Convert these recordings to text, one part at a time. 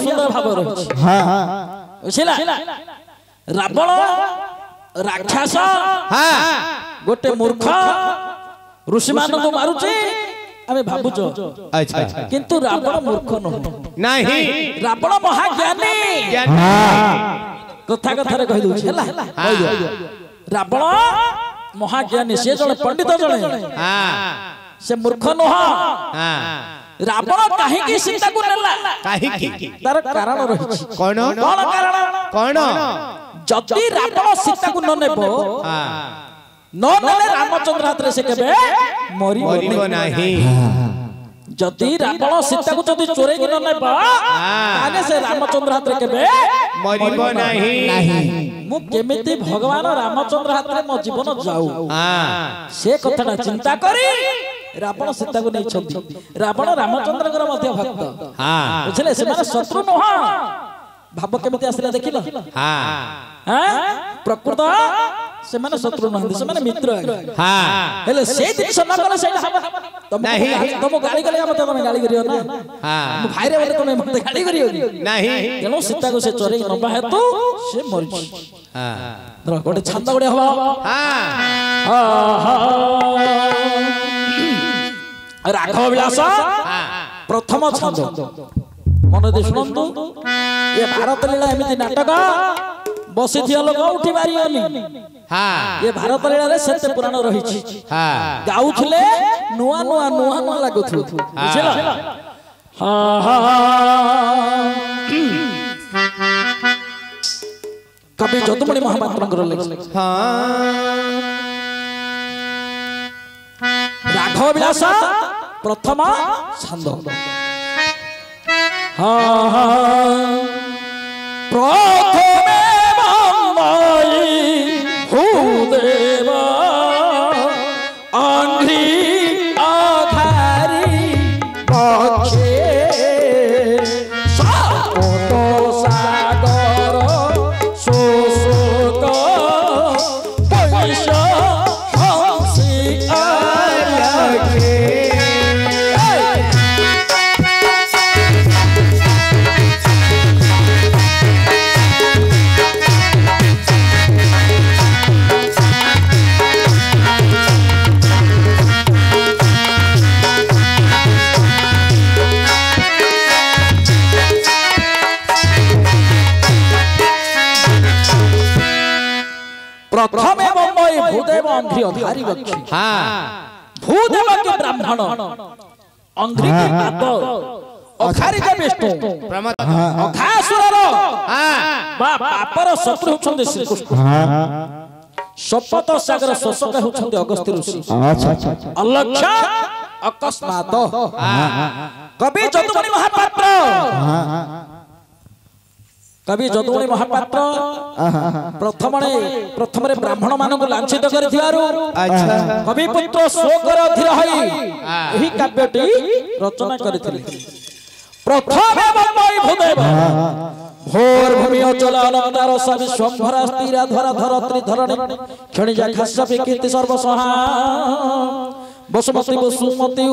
सुंदर भाव रही बुझला रावण राक्षस गोटे मूर्ख ऋषि मान को मारुचे आमे भाबुच अच्छा किंतु रावण मूर्ख नहीं रावण महाज्ञानी कथा कथा रे कहि दउछि हला रावण महाज्ञानी से जने पंडित जने से मूर्ख नह रावण काहे की सीता को नेला काहे की तार कारण रही कोन कारण कोन जति रावण सीता को न नेबो न नेले रामचंद्र हाथ रे से केबे मरिबो नाही जति रावण सीता को जति चोरे कि न नेबो ताने से रामचंद्र हाथ रे केबे मरिबो नाही मु केमिति भगवान रामचंद्र हाथ रे मो जीवन जाऊ से कथाटा चिंता करी रावण सीता को नहीं छथि रावण रामचंद्र कर मध्य भक्त बुझले से माने शत्रु नह भाव केमिति आसिला देखिलो प्रकृत से माने शत्रु नहंदी से माने मित्र हेले से दिन सना कर से तुम गाली गले मते तुम गाली करियो ना मु भाई रे बोले तुम मते गाली करियो नहीं तेनो सीता को से चोरे नबा हेतु से मरि धर गोटे छंद गोटे हवा राघव विलास प्रथम छंद मन दे सुनंतु ये भारत लीला एमिति नाटक बसी थिया लोग उठी बारियोनी ये भारत लीला रे सत्य पुराण रही छी गाउथले नुआ नुआ नुआ नुआ लागुथु बुझिला कवि जदुमणि महापात्र लिख राघव विलास प्रथम छंद प्रथमे बंबाई भूदेव आंधी आधारी पक्षे सागर शोषक पैसा हंसी आगे प्रथमे बंबई भूदेव अंघ्रि अधिकारी बक्षी भूदेव के ब्राह्मण अंघ्रि के पाद अखारी के विष्णु अखासुरर पापर शत्रु होछन्ते श्री कृष्ण शपथ सागर शोषक होछन्ते अगस्त्य ऋषि अलक्ष अकस्मात कवि जदुमणि महापात्र कवि जदुमणि महापात्र प्रथम ब्राह्मण मान को लांछित करथिवारु कवि पुत्र शोकर अधीर हई एही काव्यटी रचना करथिले प्रथमे बंबई भूदेव भोर भूमि अचल अनंतार सवि स्वंभरा स्थिरा धर धरत्री धरणी क्षणी जा खास कीर्ति सर्वसहा वसुमती वसुमती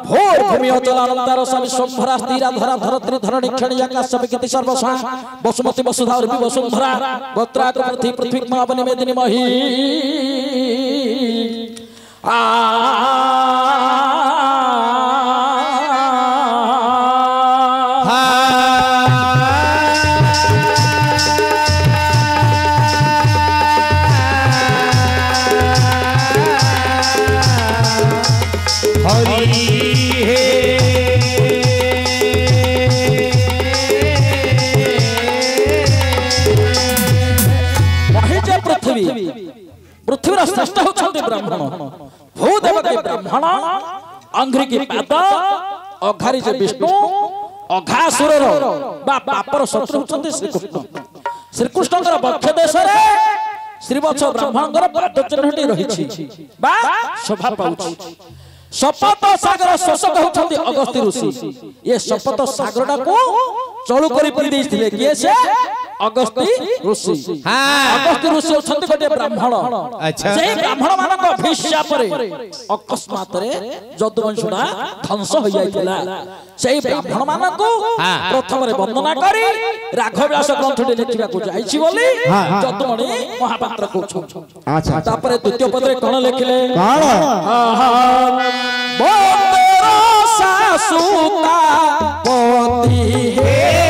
भोर भूमि अचल अनंतार सवि स्वंभरा स्थिरा धरा धरत्री धरणी क्षणी जा खास कीर्ति सर्वसहा वसुमती वसुधा उर्वी वसुंधरा गोत्राक पृथ्वी पृथ्वी महाबनी मेदिनी मही पृथ्वी श्रेष्ठ होछन्ते ब्राह्मण भूदेव के ब्राह्मण अंघ्रि के पाद अघारी जे विष्णु अघासुरर बा पापर शत्रु होछन्ते श्री कृष्णकर बक्ष देश रे श्रीवत्स ब्राह्मणकर पाद चिन्हटी रहिछि बा शोभा पाउछि शपथ सागर शोषक होछन्ते अगस्त्य ऋषि ये शपथ सागरटा को चळु करी परि दैथिले किए से अगस्ती ऋषि हाँ अगस्ती ऋषि अछंती गोटे ब्राह्मण अच्छा सेही ब्राह्मण मानक अभिशाप रे अकस्मात रे जदुवंशुडा ध्वंस होई जाइतिला सेही ब्राह्मण मानक प्रथम रे वंदना करी राघवव्यास ग्रंथटी लिखिबा को जाईछि बोली जदुमणि महापात्र को अच्छा तापर द्वितीय पदरे कोन लिखिले सासुता पति हे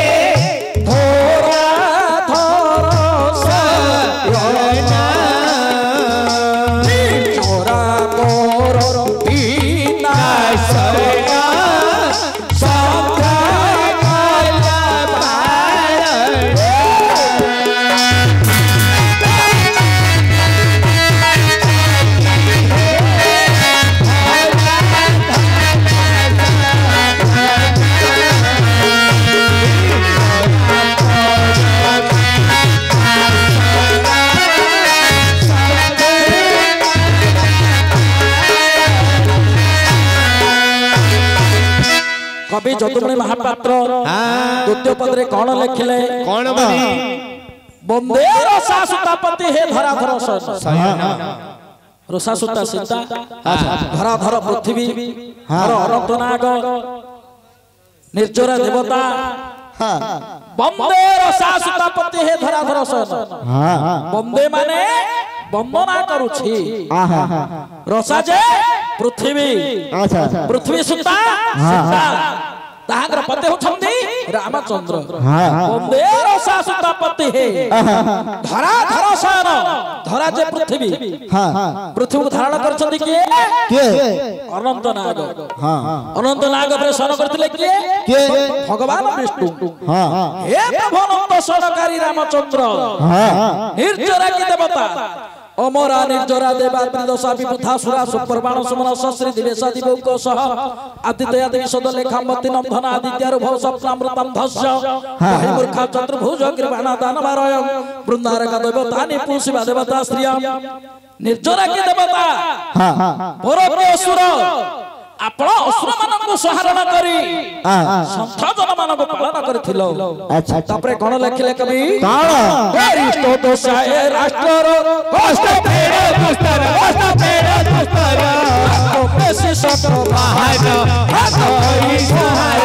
कवि जदुमणि महापात्र द्वितीय पदरे कौन लिखिले कौन बंदे रसासुतापति हे धराधर रसासुता सीता धराधर पृथ्वी हर अनंतनाग निर्जरा देवता बंदे रसासुतापति हे धराधर बंदे माने वंदना करुछि रसा जे पृथ्वी पृथ्वी सुता सीता ताहागर पति होछंदी रामचंद्र बंदे रसा सुता पति हे धरा धरा सन धरा जे पृथ्वी पृथ्वी को धारण करछंदी के अनंत नाग अनंत नाग पर सन करथिले के भगवान विष्णु हे प्रभु अनंत सनकारी रामचंद्र निर्जरा की देवता अमरा निर्जरा देवा त्रिदशा विबुधा सुरा सुपर्बाण सुमन सश्री दिवेशा दिवौक सह आदित्य देवी सद लेखामति नंदन आदित्यारु भव सप्तामृतम धस्य हे मूर्खा चतुर्भुज कृपाना दानवारय बृंदारक देवता निपुषिवा देवता श्रिया निर्जरा की देवता परप्रिय असुर आपण असुर मानक सहारण करी संथ जन मानक पालन करथिलो अच्छा तापरे कोन लिखले कवि गरिष्ठ दोषाय राष्ट्रर कष्ट पेड़ दुस्तर पेशी शत्र बाहर हाथई सहाय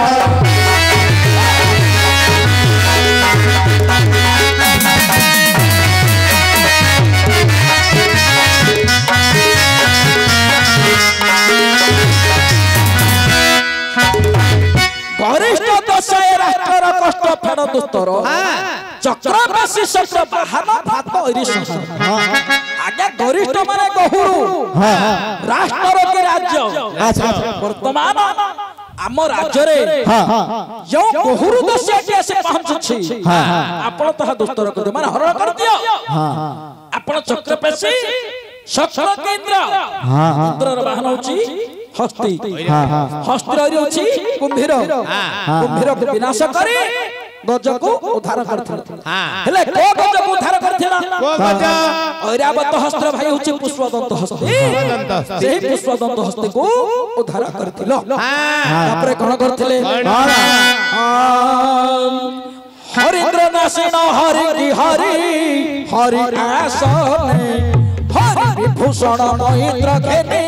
गरिष्ठ दशाय राष्ट्र कष्ट फेड़ दुस्तर चक्रवासी शत्र बाहन भात आगे गरिष्ठ माने गहुरु राष्ट्र के राज्य वर्तमान आम राज्य रे जो गहुरु दशा के से पहुंचछि आपण तह दुस्तर कर माने हरण कर दियो आपण चक्रवासी शत्र केंद्र इंद्रर वाहन होछि हस्ती हस्ती रही अछि कुंभीर कुंभीर को विनाश करी गज को उद्धार करथिला हेले को गज को उद्धार करथिला को गज ऐरावत हस्त्र भाई होछि पुष्पदंत हस्ती सेही पुष्पदंत हस्ती को उद्धार करथिला तापरे कोन करथिले हरिद्र नासिन हरि की हरि हरि आसने हरि विभूषण महिन्द्र घेनी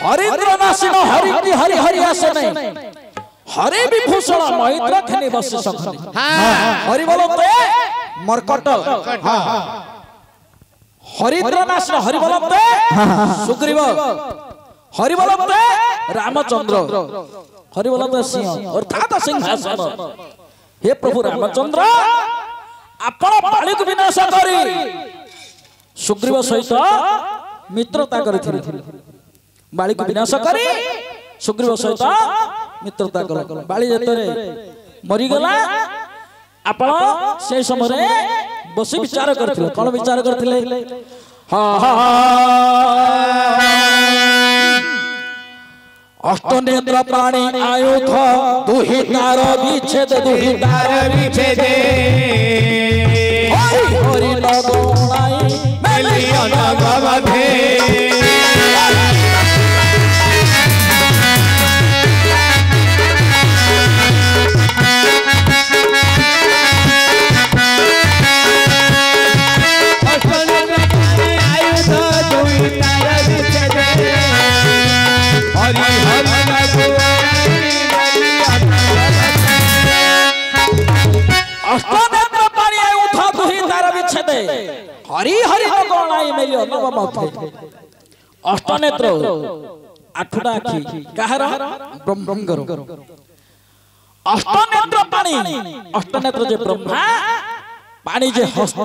हरिद्र नासिन हरि की हरि हरि आसने हरि विभूषण महिन्द्र घेनी बसी सकते हरि बोलते मर्कट हरिद्र नासिन हरि बोलते सुग्रीव हरि बोलते रामचंद्र हरि बोलते सिंह अर्थात सिंहासन हे प्रभु रामचंद्र आपण पाली को विनाश करी सुग्रीव सहित मित्रता करथिले बाली को विनाश करी सुग्रीव सहित मित्रता कर बाली जतरे मरी गला आपण से समय रे बसी विचार करथिले कोन विचार करथिले अष्टनेत्र प्राणी आयुध दुहितार विच्छेद गणाई मिलियन गवधे अष्टनेत्र पानी उठा दुही तार विच्छेदे हरि हरि गणाई मिलियन गवधे अष्टनेत्र आठटा आखि काहर ब्रह्मंगर अष्टनेत्र पानी अष्टनेत्र जे ब्रह्मा पानी जे हस्त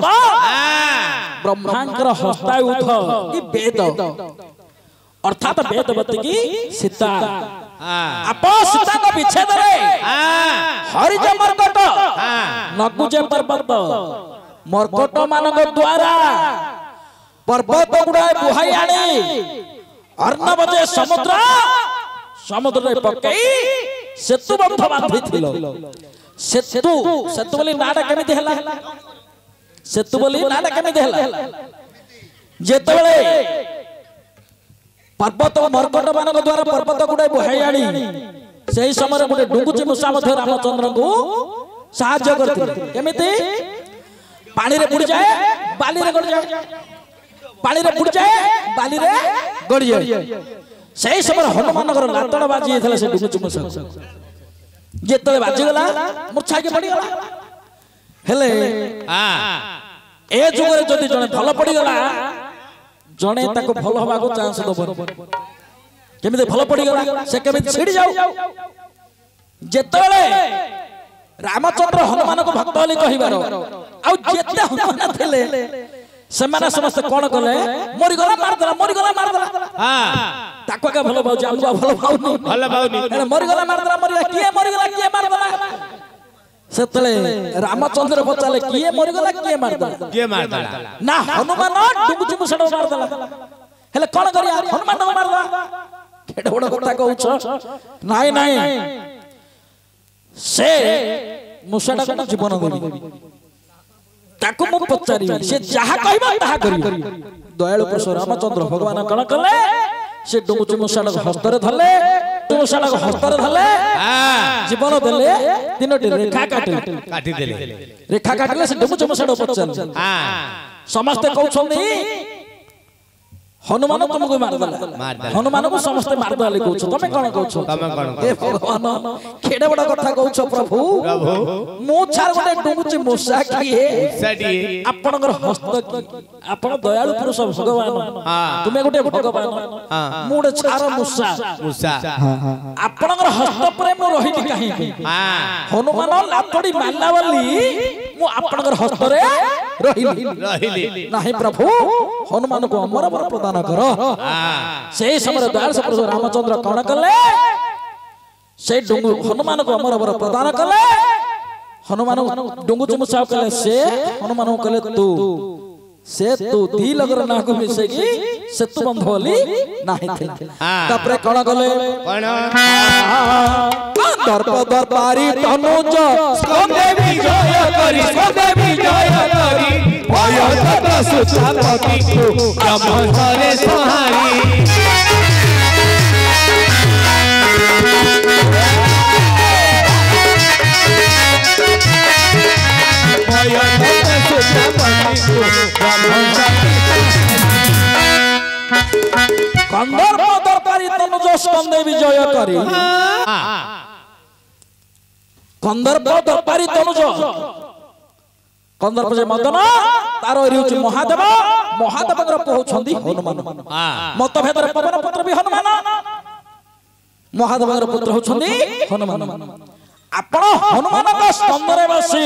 ब्रह्मांकर हस्ता उठ कि वेद अर्थात वेदवती की सीता आप सीता का विच्छेद रे हरिज मर्कट नकुजे पर्वत मर्कट मानक द्वारा पर्वत गुड़ा बुहाई आनी अर्णव जे समुद्र समुद्र रे पकई सेतु बंध बांधिथिलो सेतु सेतु बोली नाडा केमिति हला सेतु बोली नाडा केमिति हला जेतबेले पर्वत मर्कट मानक द्वारा पर्वत गुडे बुहाई आनी सेही समय गुडे डुगुची मुसा मध्य रामचंद्र को सहाय्य करथिले केमिति पानी रे बुडी जाए बाली रे गड़ जाए पानी रे बुडी जाए बाली रे गड़ जाए सेही समय हनुमान घर लातड़ बाजी थले से डुगुची मुसा जेतले बाजी गला मूर्छा के पड़ी गला हेले ए जुग रे जदी जने भल पड़ी गला जने ताको भल हवा को चांस दबो केमिते भल पड़ी गला से केमिते छिड़ी जाऊ जेतले रामचंद्र हनुमान को भक्त होली कहिबारो आ जेते हनुमान थिले सेमाने समस्त कोन कले मोरी गला मार देला हां ताको के भल भाउ जाऊ भल भाउनी मोरी गला मार देला किए मार देला सेतले रामचंद्र पचाले किए मरि गला किए मार देला ना हनुमान डुगुची मुसड़ मार देला हेले कोन करिया हनुमान मार देला केडे बड़ कथा कहउछ नाही नाही से मुसड़ा को जीवन देबी ताको मु पचारी से जहा कहबा ताहा करी दयालु पुरुष रामचंद्र भगवान कोन कले से डुगुची मुसड़ हस्तरे धले मुसड़ हस्तरे धले जीवन देले तीनोटी रेखा काटी देले रेखा काटले से डुगुची मुसड़ पचल समस्त कहउछनी हनुमान तुमको मार देला हनुमान को समस्त मार देले कहउछ तमे कोन कहउछ ए भगवान केडे बड़ कथा कहउछ प्रभु मु छार गोटे डुगुची मुसा किए आपनकर हस्त की आपण दयालु पुरुष भगवान तुमे गोटे भगवान मु गोटे छार मुसा आपनकर हस्त पर मु रहिली काहे हनुमान लातडी मारला वाली मु आपनकर हस्त रे रहिली नाही प्रभु हनुमान को अमर वर प्रदान करो से समय दयाल से रामचंद्र कौन कले से डुंगु हनुमान को अमर वर प्रदान कले हनुमान डुंगुची मुसा कले से हनुमान कले तू दी लगर ना को मिसेगी सेतु बंध होली नाही थे तपरे कौन कले दर्प दरबारी तनुज स्कंदे विजय करी भय तत सुचापति को ब्रह्मचर्य सहारी भय तत सुचापति को ब्रह्मचर्य कंदर्प दरबारी तनुज स्कंदे विजय करी कंदर्प दरबारी तनुज कंदर्प जे मदन तार एरिउची महादेव महादेवकर पहुछंदी हनुमान मतभेदर पवन पुत्र भी हनुमान महादेवकर पुत्र होछंदी हनुमान आपण हनुमान का स्कंदरे बसी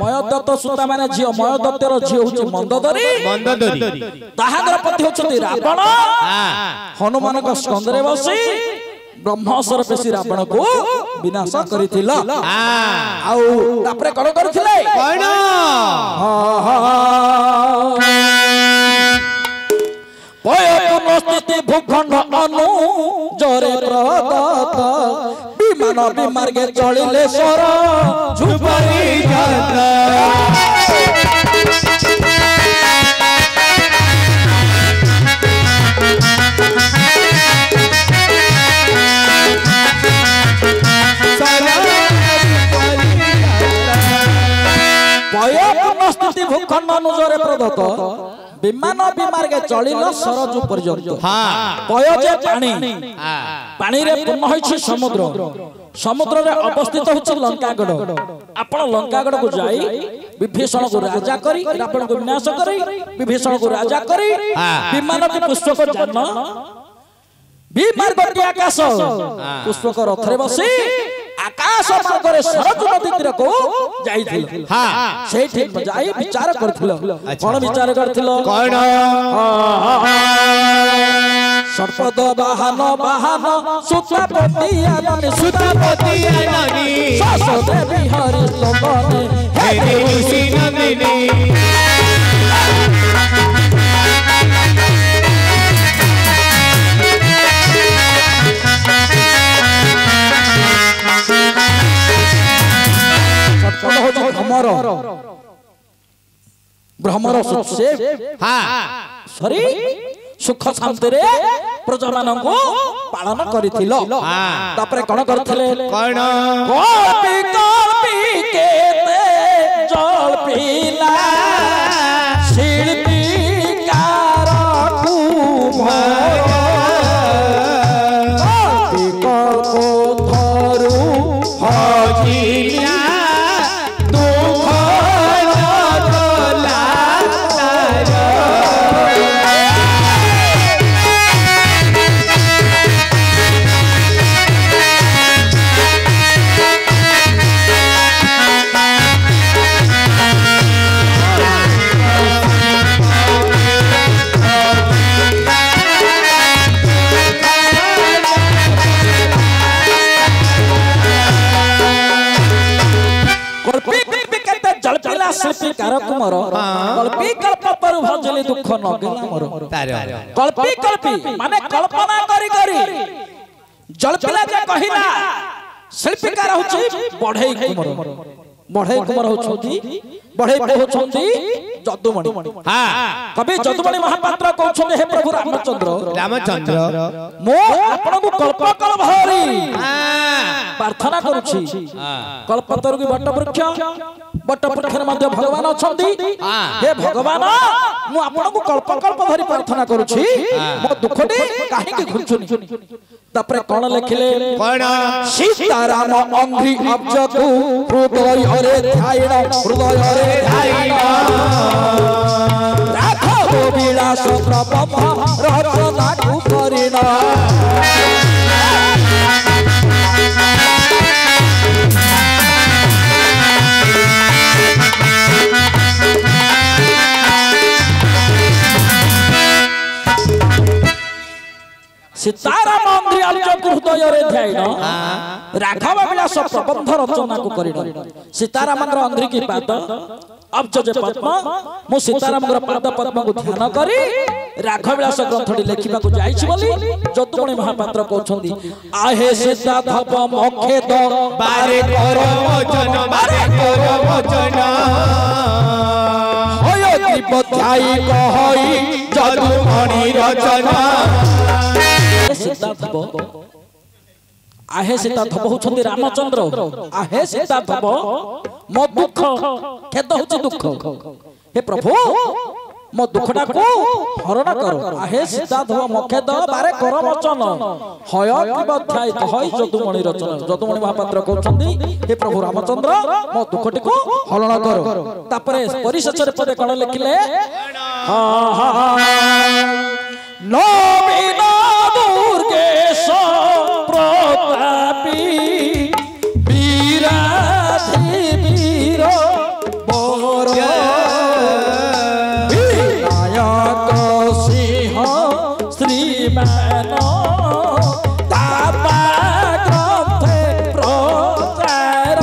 मयदत्त सुता माने झियो मयदत्तर झियो होची मंददरी ताहागर पति होछंदी रावण हनुमान का स्कंदरे बसी ब्रह्मास्त्र पेशी रावण को विनाश करिथिला आउ तापरे कण करथिले कण पय पुनस्थिति भूखंड अनु जरे प्रदत्त ବିମାନ ବିମାର୍ଗେ ଚଳିଲେ ସର ଝୁପରି ଯାତ୍ରା स्थिति भूखंड अनुसार प्रदत्त विमान विमार्गे चलिल सरजू पर्यंत पयजे पानी पानी रे पूर्ण होइछि समुद्र समुद्र रे अवस्थित होछि लंकागढ़ आपण लंकागढ़ को जाई विभीषण को राजा करी रावण को विनाश करी विभीषण को राजा करी विमान के पुष्पक जन विमार्ग के आकाश पुष्पक रथ रे बसी आकाश मार्गरे सरजू नदी तीर को जाइथिल से ठीक जाई विचार करथिल कोन विचार करथिल कोन सर्पद वाहन वाहन सुतापति आननि सस देवी हरि लोकने हे देवी नंदिनी भ्रमर से सरी सुख शांति रे प्रजा मानकु पालन करिथिल तापरे कोन करथिले कोन कल्पी कल्पी केते जल पीला शिल्पी कारकु कल्पी कल्पो धरु हजिला शिल्पी कारकुमर कल्पी कल्प पर भजली दुख नगेला मोर कल्पी कल्पी माने कल्पना करी करी जलपिला जे कहिला शिल्पीकार होछि बढ़ई कुमर बढ़ई कुमर होछंती बढ़ई होछंती जदुमणि कवि जदुमणि महापात्र कहउछन हे प्रभु रामचंद्र मो आपन को कल्प कल भरी प्रार्थना करूछि कल्पतरु की बट वृक्ष मध्य भगवान अछंती हे भगवान मु आपन को कल्प कल्प धरि प्रार्थना करूछि मो दुखटी काहे के घुंचुनी तापरे कोन लेखिले कोन सीताराम अंघ्रि अब्जकु हृदय रे ध्यान हृदय रे ध्यान राघव विलास प्रपथ रचना कु करिना सीताराम अंघ्रि अब्जकु हृदय रे ध्यान राघव विलास प्रबंध रचना को करिना सीताराम अंघ्रि की पाद अब्ज जे पद्म मु सीताराम पाद पद्म को ध्यान करी राघव विलास ग्रंथटी लेखिबा को जाईछि बोली जदुमणि महापात्र कहउछंदी आहे सीता धप मखेद बारे कर वचन होय दीप ध्याई कहई जदुमणि रचना सीता धप आहे सीता धप होछंदी रामचंद्र आहे सीता धप मो दुख खेद होछि दुख हे प्रभु मो दुखटा को हरण कर आहे सीता धप मो खेद बारे कर वचन हय किबध्याय कहई जदुमणि रचना जदुमणि महापात्र कहउछंदी हे प्रभु रामचंद्र मो दुखटी को हरण कर तापरे परिशेष रे पदे कोन लिखिले नवीन दुर्गेश प्रतापी वीराधि वीर बर विनायक सिंह श्रीमान तापा ग्रंथे प्रचार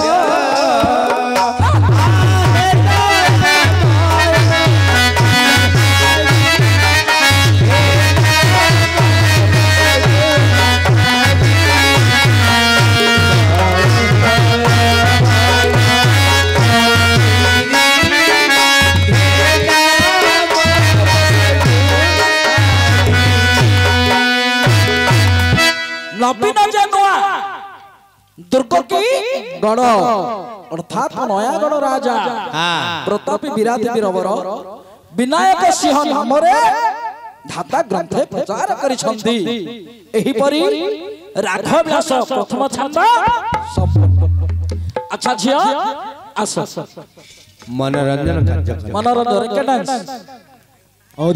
नवीन जे नुआ दुर्ग की गढ़ अर्थात नयागढ़ राजा प्रतापी विराट वीरवर विनायक सिंह नामरे धाता ग्रंथे प्रचार करिसंती एही परी राघव व्यास प्रथम छाता अच्छा झिया आस मनोरंजन मनोरंजन के डांस और